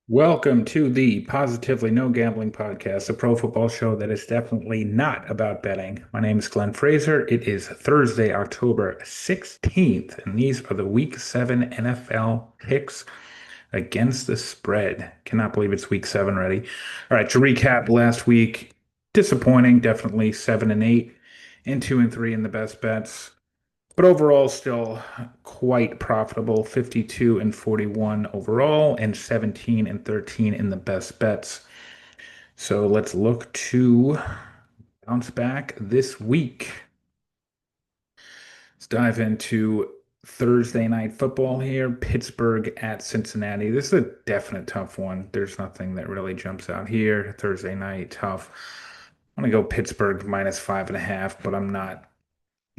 Welcome to the Positively No Gambling Podcast, a pro football show that is definitely not about betting. My name is Glenn Fraser. It is Thursday, October 16th, and these are the Week 7 NFL picks against the spread. Cannot believe it's Week 7 already. All right, to recap last week, disappointing, definitely 7 and 8, and 2 and 3 in the best bets. But overall, still quite profitable. 52 and 41 overall, and 17 and 13 in the best bets. So let's look to bounce back this week. Let's dive into Thursday night football here. Pittsburgh at Cincinnati. This is a definite tough one. There's nothing that really jumps out here. Thursday night, tough. I'm going to go Pittsburgh minus 5.5, but I'm not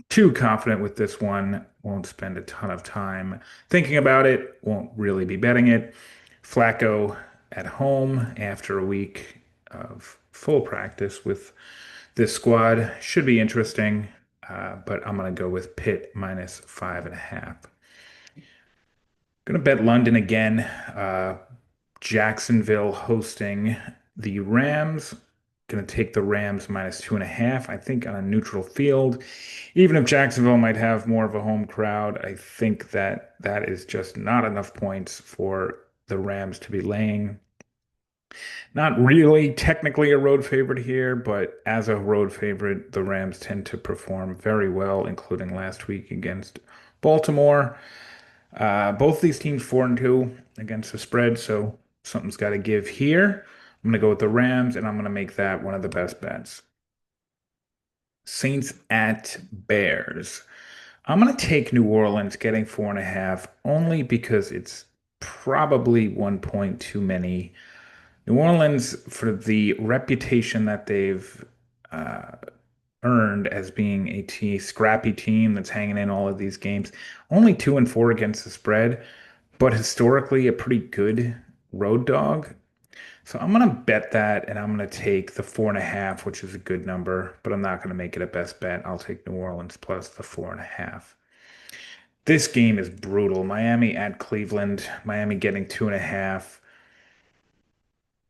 too confident with this one. Won't spend a ton of time thinking about it. Won't really be betting it. Flacco at home after a week of full practice with this squad should be interesting. But I'm going to go with Pitt minus 5.5. Going to bet London again. Jacksonville hosting the Rams. Going to take the Rams minus 2.5. I think on a neutral field. Even if Jacksonville might have more of a home crowd, I think that that is just not enough points for the Rams to be laying. Not really technically a road favorite here, but as a road favorite, the Rams tend to perform very well, including last week against Baltimore. Both these teams 4-2 against the spread, so something's got to give here. I'm going to go with the Rams, and I'm going to make that one of the best bets. Saints at Bears. I'm going to take New Orleans getting 4.5 only because it's probably 1 point too many. New Orleans, for the reputation that they've uh, earned as being a scrappy team that's hanging in all of these games, only 2-4 against the spread, but historically a pretty good road dog. So I'm gonna bet that, and I'm gonna take the 4.5, which is a good number, but I'm not gonna make it a best bet. I'll take New Orleans plus the 4.5. This game is brutal. Miami at Cleveland. Miami getting 2.5.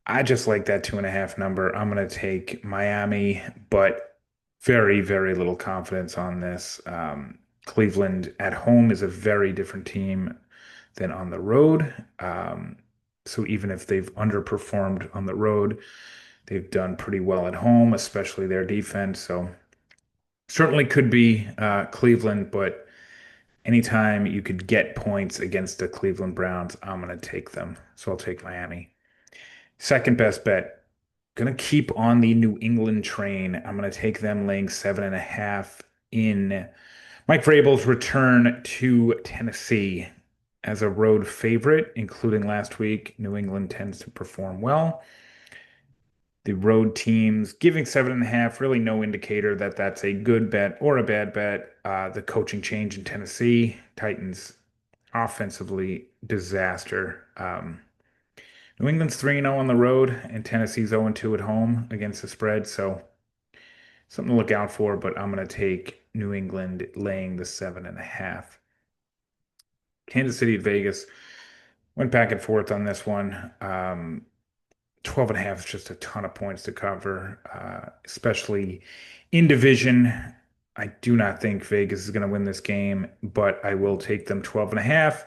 I just like that 2.5 number. I'm gonna take Miami, but very, very little confidence on this. Cleveland at home is a very different team than on the road. So even if they've underperformed on the road, they've done pretty well at home, especially their defense. So certainly could be Cleveland, but anytime you could get points against the Cleveland Browns, I'm going to take them. So I'll take Miami. Second best bet, going to keep on the New England train. I'm going to take them laying 7.5 in Mike Vrabel's return to Tennessee as a road favorite, including last week. New England tends to perform well. The road teams giving 7.5, really no indicator that that's a good bet or a bad bet. The coaching change in Tennessee, Titans offensively disaster. New England's 3-0 on the road, and Tennessee's 0-2 at home against the spread. So something to look out for, but I'm going to take New England laying the 7.5. Kansas City at Vegas went back and forth on this one. 12.5 is just a ton of points to cover, especially in division. I do not think Vegas is going to win this game, but I will take them 12.5.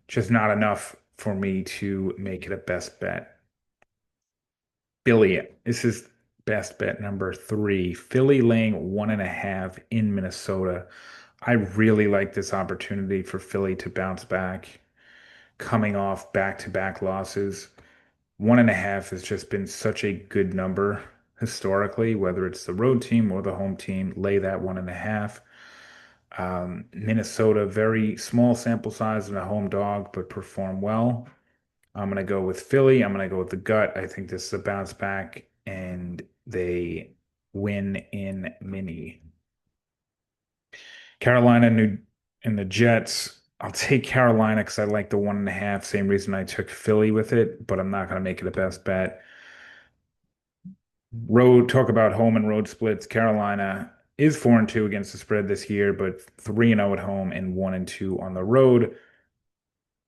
Just not enough for me to make it a best bet. Philly, this is best bet number 3. Philly laying 1.5 in Minnesota. I really like this opportunity for Philly to bounce back, coming off back-to-back losses. 1.5 has just been such a good number historically, whether it's the road team or the home team, lay that 1.5. Minnesota, very small sample size and a home dog, but perform well. I'm going to go with Philly. I'm going to go with the gut. I think this is a bounce back and they win in mini. Carolina, New and the Jets. I'll take Carolina because I like the 1.5. Same reason I took Philly with it, but I'm not going to make it a best bet. Road, talk about home and road splits. Carolina is 4-2 against the spread this year, but 3-0 at home and 1-2 on the road.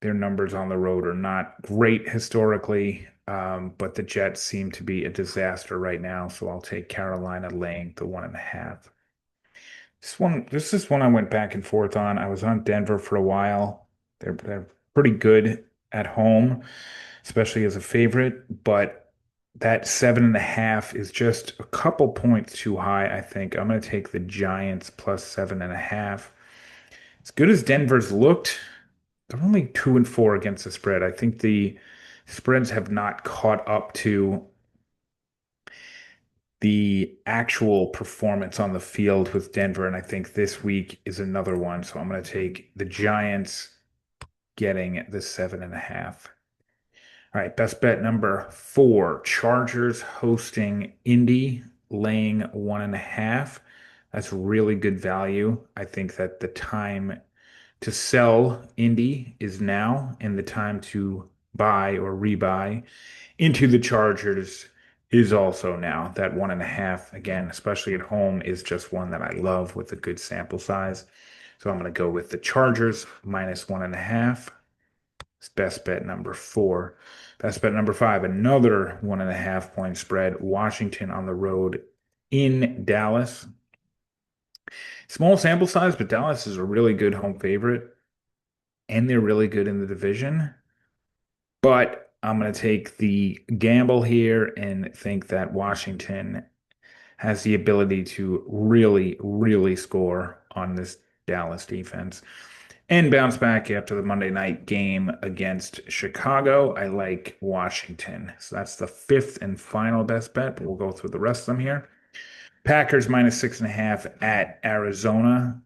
Their numbers on the road are not great historically, but the Jets seem to be a disaster right now. So I'll take Carolina laying the 1.5. This is one I went back and forth on. I was on Denver for a while. They're pretty good at home, especially as a favorite, but that 7.5 is just a couple points too high, I think. I'm going to take the Giants plus 7.5. As good as Denver's looked, they're only 2-4 against the spread. I think the spreads have not caught up to the actual performance on the field with Denver, and I think this week is another one. So I'm going to take the Giants getting the 7.5. All right, best bet number 4, Chargers hosting Indy, laying 1.5. That's really good value. I think that the time to sell Indy is now, and the time to buy or rebuy into the Chargers is also now. That 1.5, again, especially at home, is just one that I love with a good sample size. So I'm going to go with the Chargers minus 1.5. It's best bet number 4. Best bet number 5, another 1.5 point spread. Washington on the road in Dallas. Small sample size, but Dallas is a really good home favorite, and they're really good in the division. But I'm going to take the gamble here and think that Washington has the ability to really, really score on this Dallas defense and bounce back after the Monday night game against Chicago. I like Washington. So that's the 5th and final best bet, but we'll go through the rest of them here. Packers minus 6.5 at Arizona.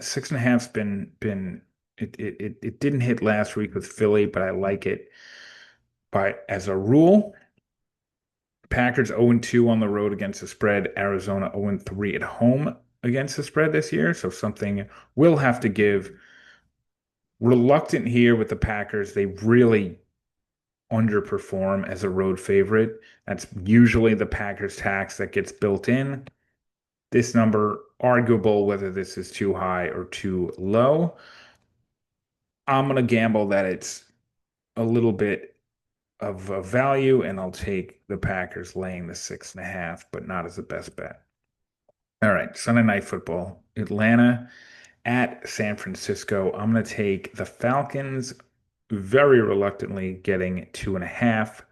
6.5's been it didn't hit last week with Philly, but I like it by as a rule. Packers 0-2 on the road against the spread. Arizona 0-3 at home against the spread this year. So something will have to give. Reluctant here with the Packers. They really underperform as a road favorite. That's usually the Packers tax that gets built in. This number, arguable whether this is too high or too low. I'm going to gamble that it's a little bit of a value, and I'll take the Packers laying the 6.5, but not as the best bet. All right, Sunday Night Football, Atlanta at San Francisco. I'm going to take the Falcons very reluctantly getting 2.5.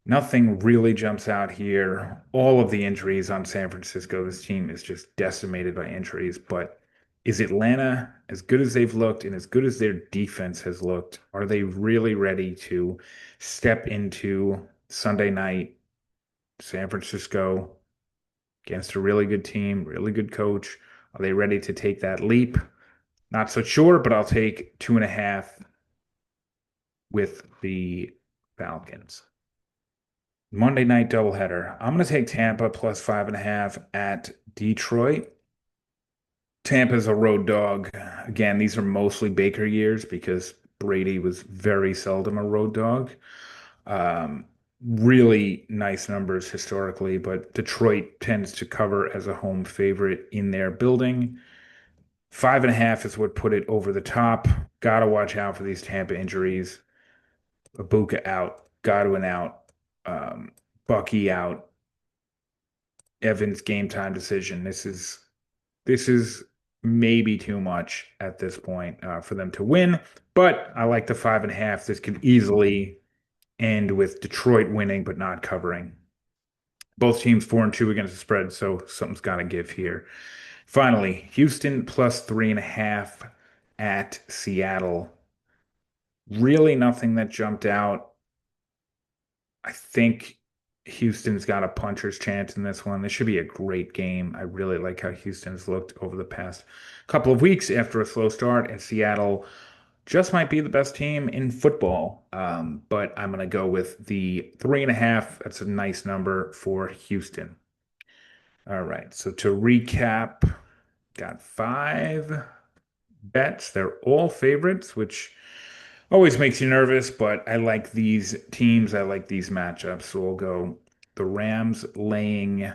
Nothing really jumps out here. All of the injuries on San Francisco, this team is just decimated by injuries. But is Atlanta, as good as they've looked and as good as their defense has looked, are they really ready to step into Sunday night San Francisco against a really good team, really good coach? Are they ready to take that leap? Not so sure, but I'll take 2.5 with the Falcons. Monday night doubleheader. I'm going to take Tampa plus 5.5 at Detroit. Tampa's a road dog. Again, these are mostly Baker years because Brady was very seldom a road dog. Um, really nice numbers historically, but Detroit tends to cover as a home favorite in their building. 5.5 is what put it over the top. Got to watch out for these Tampa injuries. Ibuka out, Godwin out, um, Bucky out, Evans game time decision. This is maybe too much at this point for them to win, but I like the 5.5. This could easily end with Detroit winning but not covering. Both teams 4-2 against the spread, so something's got to give here. Finally, Houston plus 3.5 at Seattle. Really nothing that jumped out. I think Houston's got a puncher's chance in this one. This should be a great game. I really like how Houston's looked over the past couple of weeks after a slow start, and Seattle just might be the best team in football. But I'm going to go with the 3.5. That's a nice number for Houston. All right. So to recap, got 5 bets. They're all favorites, which always makes you nervous, but I like these teams. I like these matchups. So we'll go the Rams laying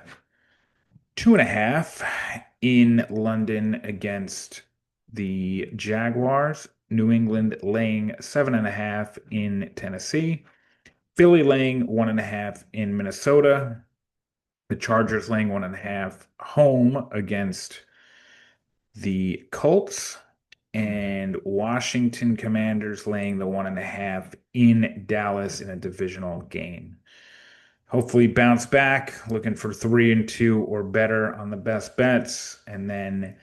2.5 in London against the Jaguars, New England laying 7.5 in Tennessee, Philly laying 1.5 in Minnesota, the Chargers laying 1.5 home against the Colts, and Washington Commanders laying the 1.5 in Dallas in a divisional game. Hopefully bounce back, looking for 3-2 or better on the best bets, and then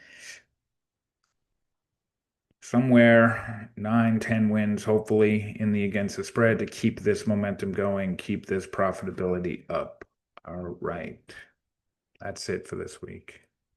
somewhere 9, 10 wins, hopefully in the against the spread to keep this momentum going, keep this profitability up. All right. That's it for this week.